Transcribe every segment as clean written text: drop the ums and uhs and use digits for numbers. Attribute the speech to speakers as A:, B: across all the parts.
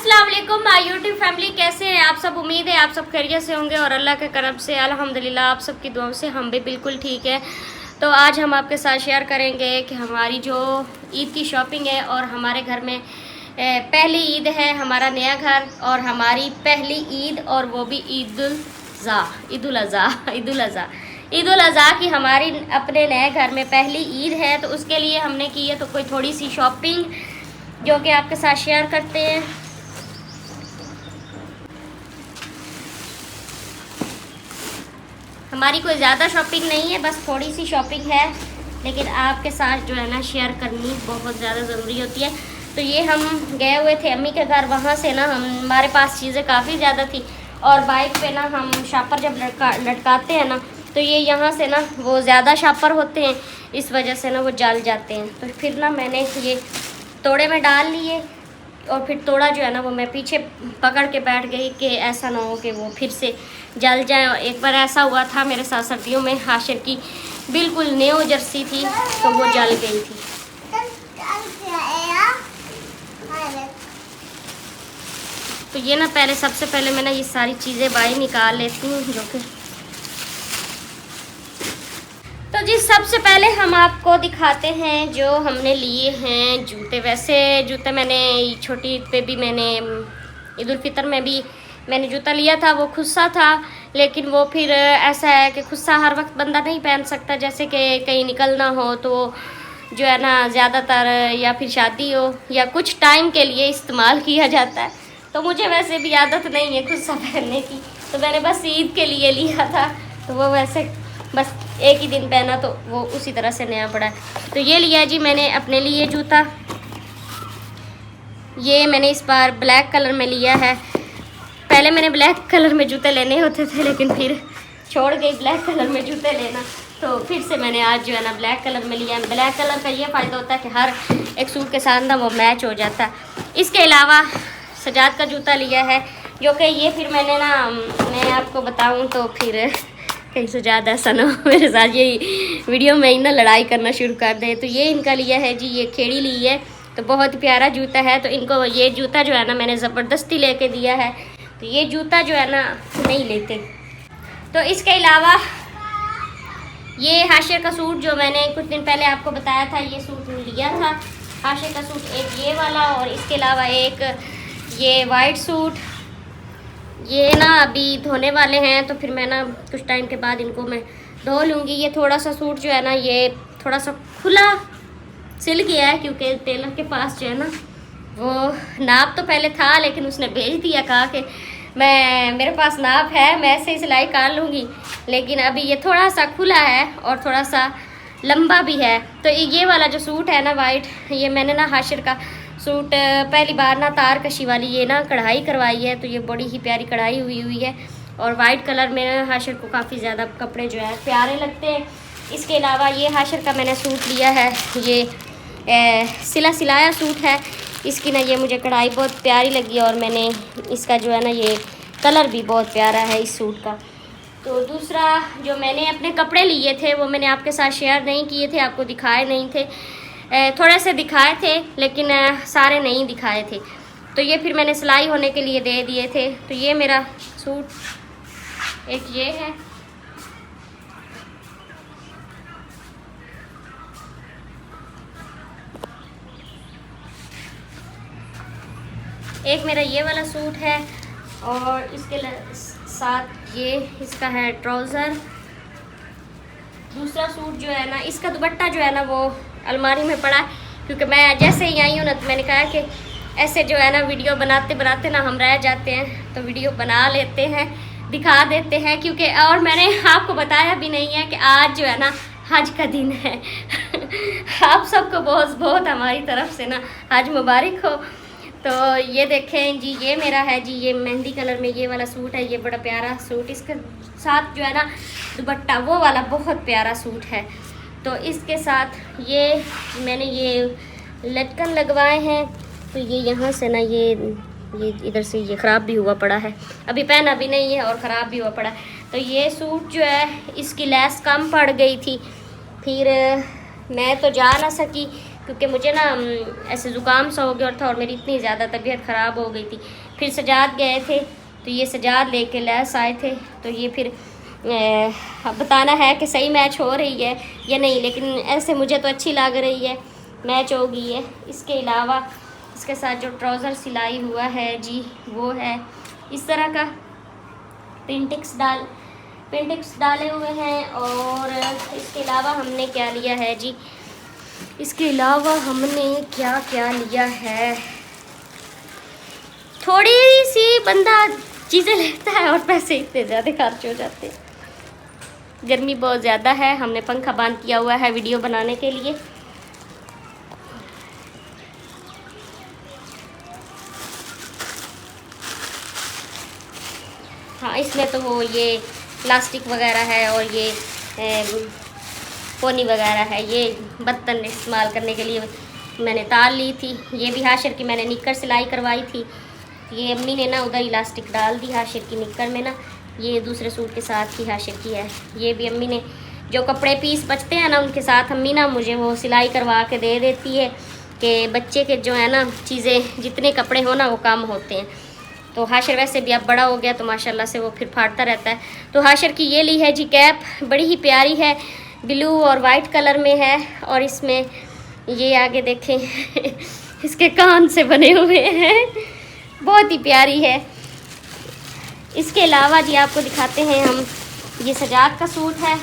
A: अस्सलाम वालेकुम my YouTube family, कैसे हैं आप सब। उम्मीद है आप सब खैरियत से होंगे और अल्लाह के करम से अल्हम्दुलिल्लाह आप सबकी दुआओं से हम भी बिल्कुल ठीक है। तो आज हम आपके साथ शेयर करेंगे कि हमारी जो ईद की शॉपिंग है और हमारे घर में पहली ईद है, हमारा नया घर और हमारी पहली ईद, और वो भी ईद उल अज़हा की हमारी अपने नए घर में पहली ईद है। तो उसके लिए हमने की है तो कोई थोड़ी सी शॉपिंग जो कि आपके साथ शेयर करते हैं। हमारी कोई ज़्यादा शॉपिंग नहीं है, बस थोड़ी सी शॉपिंग है, लेकिन आपके साथ जो है ना शेयर करनी बहुत ज़्यादा ज़रूरी होती है। तो ये हम गए हुए थे अम्मी के घर, वहाँ से ना हमारे पास चीज़ें काफ़ी ज़्यादा थी और बाइक पे ना हम शापर जब लटकाते हैं ना तो ये यहाँ से ना वो ज़्यादा शापर होते हैं, इस वजह से ना वो जल जाते हैं। तो फिर ना मैंने ये तोड़े में डाल लिए और फिर तोड़ा जो है ना वो मैं पीछे पकड़ के बैठ गई कि ऐसा ना हो कि वो फिर से जल जाए। एक बार ऐसा हुआ था मेरे साथ सर्दियों में, हाशिर की बिल्कुल न्यू जर्सी थी तो वो जल गई थी। तो ये ना पहले सबसे पहले मैं ना ये सारी चीज़ें बाहर निकाल लेती हूँ जो कि तो जी सबसे पहले हम आपको दिखाते हैं जो हमने लिए हैं जूते। वैसे जूते मैंने छोटी ईद पे भी, मैंने ईद उल फितर में भी मैंने जूता लिया था, वो खुस्सा था, लेकिन वो फिर ऐसा है कि खुस्सा हर वक्त बंदा नहीं पहन सकता, जैसे कि कहीं निकलना हो तो जो है ना ज़्यादातर या फिर शादी हो या कुछ टाइम के लिए इस्तेमाल किया जाता है। तो मुझे वैसे भी आदत नहीं है खुस्सा पहनने की, तो मैंने बस ईद के लिए लिया था, तो वो वैसे बस एक ही दिन पहना तो वो उसी तरह से नया पड़ा है। तो ये लिया जी मैंने अपने लिए जूता। ये मैंने इस बार ब्लैक कलर में लिया है। पहले मैंने ब्लैक कलर में जूते लेने होते थे, लेकिन फिर छोड़ गई ब्लैक कलर में जूते लेना, तो फिर से मैंने आज जो है ना ब्लैक कलर में लिया। ब्लैक कलर का ये फ़ायदा होता है कि हर एक सूट के साथ ना वो मैच हो जाता है। इसके अलावा सजाद का जूता लिया है, जो कि ये फिर मैंने ना, मैं आपको बताऊँ तो फिर कहीं से ज़्यादा ऐसा ना हो मेरे साथ ये वीडियो में ही ना लड़ाई करना शुरू कर दे। तो ये इनका लिया है जी, ये खेड़ी ली है, तो बहुत प्यारा जूता है। तो इनको ये जूता जो है ना मैंने ज़बरदस्ती लेके दिया है, तो ये जूता जो है ना नहीं लेते। तो इसके अलावा ये हाशिर का सूट जो मैंने कुछ दिन पहले आपको बताया था, ये सूट लिया था हाशिर का सूट, एक ये वाला और इसके अलावा एक ये वाइट सूट। ये ना अभी धोने वाले हैं, तो फिर मैं ना कुछ टाइम के बाद इनको मैं धो लूँगी। ये थोड़ा सा सूट जो है ना ये थोड़ा सा खुला सिल गया है, क्योंकि टेलर के पास जो है ना वो नाप तो पहले था, लेकिन उसने भेज दिया, कहा कि मेरे पास नाप है, मैं ऐसे ही सिलाई कर लूँगी, लेकिन अभी ये थोड़ा सा खुला है और थोड़ा सा लंबा भी है। तो ये वाला जो सूट है ना वाइट, ये मैंने ना हाशिर का सूट पहली बार ना तार कशी वाली ये ना कढ़ाई करवाई है, तो ये बड़ी ही प्यारी कढ़ाई हुई है और वाइट कलर में हाशिर को काफ़ी ज़्यादा कपड़े जो है प्यारे लगते हैं। इसके अलावा ये हाशिर का मैंने सूट लिया है, ये सिलाया सूट है, इसकी ना ये मुझे कढ़ाई बहुत प्यारी लगी और मैंने इसका जो है ना ये कलर भी बहुत प्यारा है इस सूट का। तो दूसरा जो मैंने अपने कपड़े लिए थे वो मैंने आपके साथ शेयर नहीं किए थे, आपको दिखाए नहीं थे, थोड़े से दिखाए थे लेकिन सारे नहीं दिखाए थे। तो ये फिर मैंने सिलाई होने के लिए दे दिए थे। तो ये मेरा सूट एक ये है, एक मेरा ये वाला सूट है और इसके साथ ये इसका है ट्राउज़र। दूसरा सूट जो है ना इसका दुपट्टा जो है ना वो अलमारी में पड़ा है, क्योंकि मैं जैसे ही आई हूँ ना तो मैंने कहा कि ऐसे जो है ना वीडियो बनाते बनाते ना हम रह जाते हैं, तो वीडियो बना लेते हैं, दिखा देते हैं, क्योंकि और मैंने आपको बताया भी नहीं है कि आज जो है ना हज का दिन है आप सबको बहुत बहुत हमारी तरफ से ना हज मुबारक हो। तो ये देखें जी, ये मेरा है जी, ये मेहंदी कलर में ये वाला सूट है, ये बड़ा प्यारा सूट, इसके साथ जो है ना दुपट्टा वो वाला बहुत प्यारा सूट है। तो इसके साथ ये मैंने ये लटकन लगवाए हैं, तो ये यहाँ से ना ये इधर से ये ख़राब भी हुआ पड़ा है, अभी पहना भी नहीं है और ख़राब भी हुआ पड़ा है। तो ये सूट जो है इसकी लेस कम पड़ गई थी, फिर मैं तो जा ना सकी, क्योंकि मुझे ना ऐसे ज़ुकाम सा हो गया था और मेरी इतनी ज़्यादा तबीयत ख़राब हो गई थी। फिर सजाद गए थे तो ये सजाद लेके लैस आए थे, तो ये फिर बताना है कि सही मैच हो रही है या नहीं, लेकिन ऐसे मुझे तो अच्छी लग रही है, मैच हो गई है। इसके अलावा इसके साथ जो ट्राउज़र सिलाई हुआ है जी वो है इस तरह का, पिंटिक्स डाले हुए हैं। और इसके अलावा हमने क्या लिया है जी, इसके अलावा हमने क्या क्या लिया है, थोड़ी सी बंदा चीज़ें लेता है और पैसे इतने ज़्यादा खर्च हो जाते हैं। गर्मी बहुत ज़्यादा है, हमने पंखा बंद किया हुआ है वीडियो बनाने के लिए। हाँ, इसमें तो वो ये प्लास्टिक वगैरह है और ये पोनी वगैरह है, ये बर्तन इस्तेमाल करने के लिए मैंने तार ली थी। ये भी हाशिर की मैंने निक्कर सिलाई करवाई थी, ये अम्मी ने ना उधर इलास्टिक डाल दी हाशिर की निक्कर में ना, ये दूसरे सूट के साथ ही हाशिर की है। ये भी अम्मी ने जो कपड़े पीस बचते हैं ना उनके साथ अम्मी ना मुझे वो सिलाई करवा के दे देती है कि बच्चे के जो है ना चीज़ें जितने कपड़े हो ना वो कम होते हैं। तो हाशिर वैसे भी अब बड़ा हो गया तो माशाल्लाह से वो फिर फाड़ता रहता है। तो हाशिर की ये ली है जी कैप, बड़ी ही प्यारी है, ब्लू और वाइट कलर में है। और इसमें ये आगे देखें इसके कान से बने हुए हैं, बहुत ही प्यारी है। इसके अलावा जी आपको दिखाते हैं हम, ये सजाद का सूट है।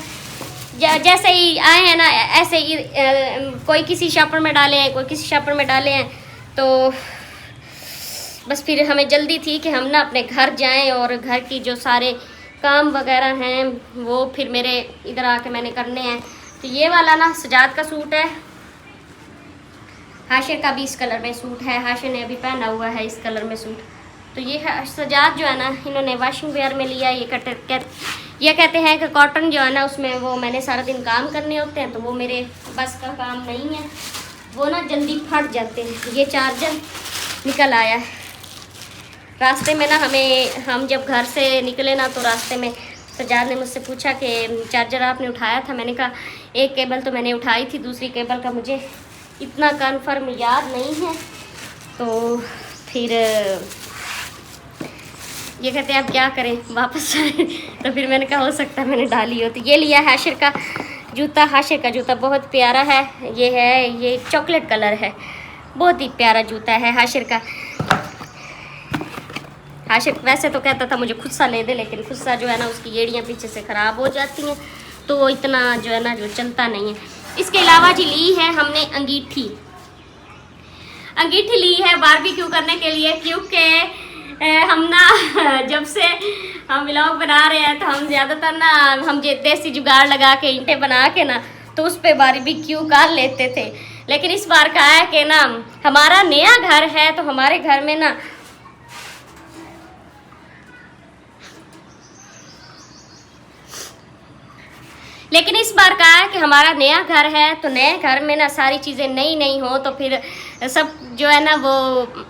A: जैसे ही आए हैं ना ऐसे ही कोई किसी शॉपर में डाले हैं, कोई किसी शॉपर में डाले हैं, तो बस फिर हमें जल्दी थी कि हम ना अपने घर जाएं और घर की जो सारे काम वगैरह हैं वो फिर मेरे इधर आके मैंने करने हैं। तो ये वाला ना सजाद का सूट है, हाशिर का भी इस कलर में सूट है, हाशिर ने अभी पहना हुआ है इस कलर में सूट। तो ये है सजाद जो है ना इन्होंने वाशिंग वेयर में लिया। ये कहते हैं कि कॉटन जो है ना उसमें वो मैंने सारा दिन काम करने होते हैं, तो वो मेरे बस का काम नहीं है, वो ना जल्दी फट जाते हैं। ये चार्जर निकल आया है रास्ते में ना, हम जब घर से निकले ना तो रास्ते में सजाद ने मुझसे पूछा कि चार्जर आपने उठाया था। मैंने कहा एक केबल तो मैंने उठाई थी, दूसरी केबल का मुझे इतना कन्फर्म याद नहीं है। तो फिर ये कहते हैं अब क्या करें वापस जाएं। तो फिर मैंने कहा हो सकता है मैंने डाली हो। तो ये लिया हाशिर का जूता, हाशिर का जूता बहुत प्यारा है, ये चॉकलेट कलर है, बहुत ही प्यारा जूता है हाशिर का। हाशिर वैसे तो कहता था मुझे खुद सा ले दे, लेकिन खुद सा जो है ना उसकी एड़ियाँ पीछे से ख़राब हो जाती हैं तो वो इतना जो है ना जो चलता नहीं है। इसके अलावा जी ली है हमने अंगीठी ली है बारबेक्यू करने के लिए, क्योंकि हम ना जब से हम व्लॉग बना रहे हैं तो हम ज़्यादातर ना हम देसी जुगाड़ लगा के ईंटें बना के ना तो उस पर बारबेक्यू कर लेते थे। लेकिन इस बार का है कि ना हमारा नया घर है तो हमारे घर में ना लेकिन इस बार का है कि हमारा नया घर है तो नए घर में ना सारी चीज़ें नई हो तो फिर सब जो है ना वो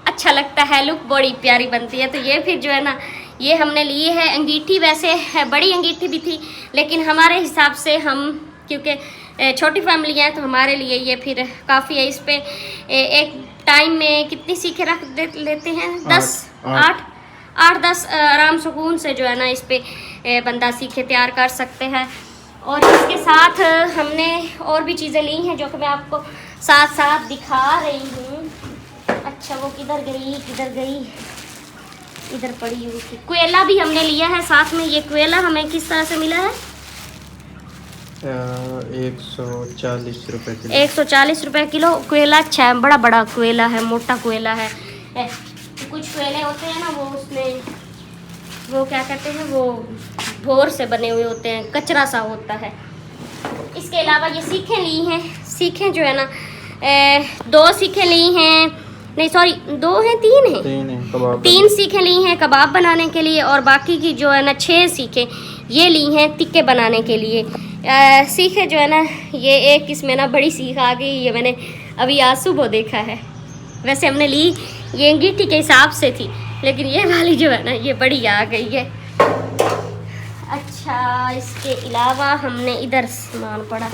A: अच्छा लगता है, लुक बड़ी प्यारी बनती है। तो ये फिर जो है ना ये हमने ली है अंगीठी। वैसे बड़ी अंगीठी भी थी लेकिन हमारे हिसाब से हम क्योंकि छोटी फैमिली है तो हमारे लिए ये फिर काफ़ी है। इस पर एक टाइम में कितनी सीखे रख लेते हैं, 8-10 आराम सुकून से जो है ना इस पर बंदा सीखे तैयार कर सकते हैं। और इसके साथ हमने और भी चीज़ें ली हैं जो कि मैं आपको साथ साथ दिखा रही हूँ। अच्छा वो किधर गई, इधर पड़ी हुई थी। कोयला भी हमने लिया है साथ में। ये कोयला हमें किस तरह से मिला है?
B: 140 रुपये किलो।
A: 140 रुपये किलो कोयला। अच्छा है, बड़ा बड़ा कोयला है, मोटा कोयला है। कुछ कोयले होते हैं ना वो उसमें वो क्या कहते हैं वो भोर से बने हुए होते हैं, कचरा सा होता है। इसके अलावा ये सीखें ली हैं। सीखें जो है ना 2 सीखें ली हैं, नहीं सॉरी 2 हैं 3 हैं, 3 सीखें ली हैं कबाब बनाने के लिए और बाकी की जो है ना 6 सीखें ये ली हैं टिक्के बनाने के लिए। सीखें जो है ना ये एक इसमें ना बड़ी सीख आ गई, ये मैंने अभी आज सुबह देखा है। वैसे हमने ली ये अंगीठी के हिसाब से थी लेकिन ये वाली जो है ना ये बड़ी आ गई है। अच्छा इसके अलावा हमने इधर सामान पड़ा।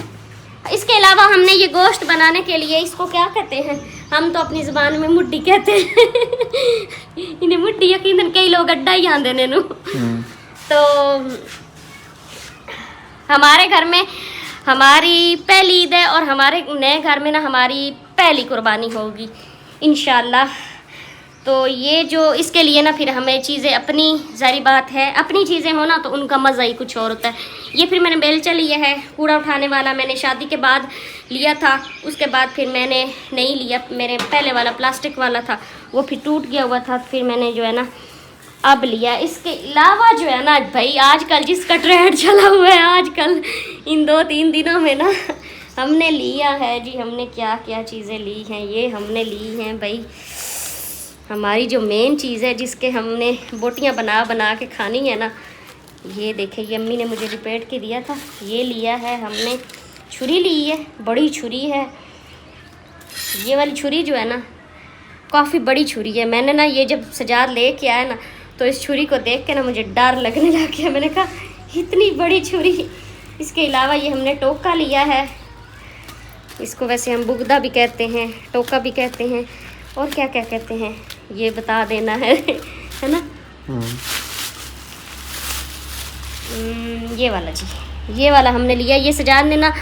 A: इसके अलावा हमने ये गोश्त बनाने के लिए, इसको क्या कहते हैं, हम तो अपनी ज़ुबान में मुड्डी कहते हैं इन्हें मुड्डी यकीनन कई लोग अड्डा ही आंदे ने नु। तो हमारे घर में हमारी पहली ईद है और हमारे नए घर में ना हमारी पहली कुर्बानी होगी इंशाल्लाह। तो ये जो इसके लिए ना फिर हमें चीज़ें अपनी, जारी बात है अपनी चीज़ें हो ना तो उनका मज़ा ही कुछ और होता है। ये फिर मैंने बेलचा लिया है, कूड़ा उठाने वाला मैंने शादी के बाद लिया था, उसके बाद फिर मैंने नहीं लिया, मेरे पहले वाला प्लास्टिक वाला था वो फिर टूट गया हुआ था, फिर मैंने जो है ना अब लिया। इसके अलावा जो है ना भाई आजकल जिसका ट्रेंड चला हुआ है आजकल इन 2-3 दिनों में ना हमने लिया है जी, हमने क्या क्या चीज़ें ली हैं, ये हमने ली हैं भाई हमारी जो मेन चीज़ है जिसके हमने बोटियां बना बना के खानी है ना, ये देखे ये अम्मी ने मुझे रिपेट के दिया था, ये लिया है हमने। छुरी ली है, बड़ी छुरी है, ये वाली छुरी जो है ना काफ़ी बड़ी छुरी है। मैंने ना ये जब सजाद ले के आया ना तो इस छुरी को देख के ना मुझे डर लगने लग गया, मैंने कहा इतनी बड़ी छुरी। इसके अलावा ये हमने टोका लिया है, इसको वैसे हम बुगदा भी कहते हैं, टोका भी कहते हैं, और क्या क्या कहते हैं ये बता देना है ना। ये वाला जी, ये वाला हमने लिया। ये सजाद ने ना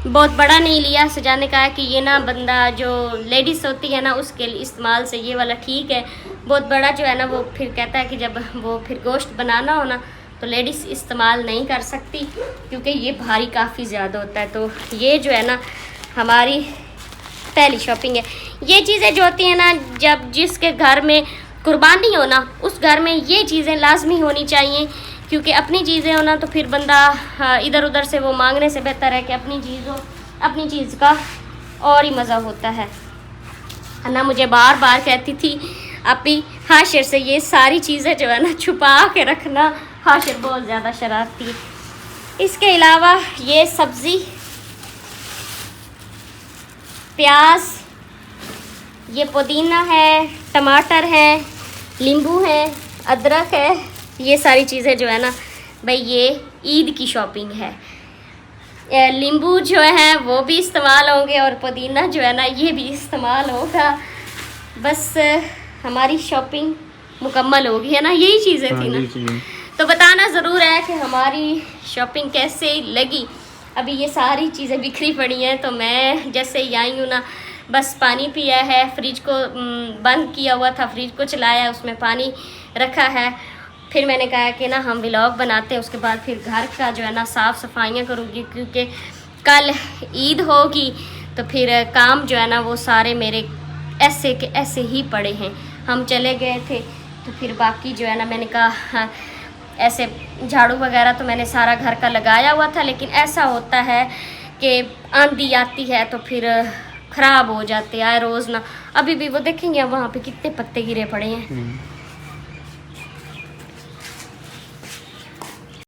A: बहुत बड़ा नहीं लिया, सजाद ने कहा कि ये ना बंदा जो लेडीज़ होती है ना उसके इस्तेमाल से ये वाला ठीक है, बहुत बड़ा जो है ना वो फिर कहता है कि जब वो फिर गोश्त बनाना हो ना तो लेडीज़ इस्तेमाल नहीं कर सकती क्योंकि ये भारी काफ़ी ज़्यादा होता है। तो ये जो है ना हमारी पहली शॉपिंग है। ये चीज़ें जो होती हैं ना जब जिसके घर में कुर्बानी हो ना उस घर में ये चीज़ें लाजमी होनी चाहिए, क्योंकि अपनी चीज़ें हो ना तो फिर बंदा इधर उधर से वो मांगने से बेहतर है कि अपनी चीज़ हो, अपनी चीज़ का और ही मज़ा होता है ना। मुझे बार बार कहती थी अपी हाशिर से ये सारी चीज़ें जो है ना छुपा के रखना, हाशिर बहुत ज़्यादा शरारती है। इसके अलावा ये सब्ज़ी, प्याज, ये पुदीना है, टमाटर है, नींबू है, अदरक है, ये सारी चीज़ें जो है ना भाई ये ईद की शॉपिंग है। नींबू जो है वो भी इस्तेमाल होंगे और पुदीना जो है ना ये भी इस्तेमाल होगा। बस हमारी शॉपिंग मुकम्मल होगी है ना, यही चीज़ें थी ना। तो बताना ज़रूर है कि हमारी शॉपिंग कैसे लगी। अभी ये सारी चीज़ें बिखरी पड़ी हैं, तो मैं जैसे ही आई हूँ ना बस पानी पिया है, फ्रिज को बंद किया हुआ था, फ्रिज को चलाया, उसमें पानी रखा है। फिर मैंने कहा कि ना हम व्लॉग बनाते हैं, उसके बाद फिर घर का जो है ना साफ़ सफाइयाँ करूँगी क्योंकि कल ईद होगी। तो फिर काम जो है ना वो सारे मेरे ऐसे के ऐसे ही पड़े हैं। हम चले गए थे तो फिर बाकी जो है ना मैंने कहा ऐसे झाड़ू वगैरह तो मैंने सारा घर का लगाया हुआ था, लेकिन ऐसा होता है कि आंधी आती है तो फिर ख़राब हो जाते हैं रोज़ ना। अभी भी वो देखेंगे वहाँ पे कितने पत्ते गिरे पड़े हैं।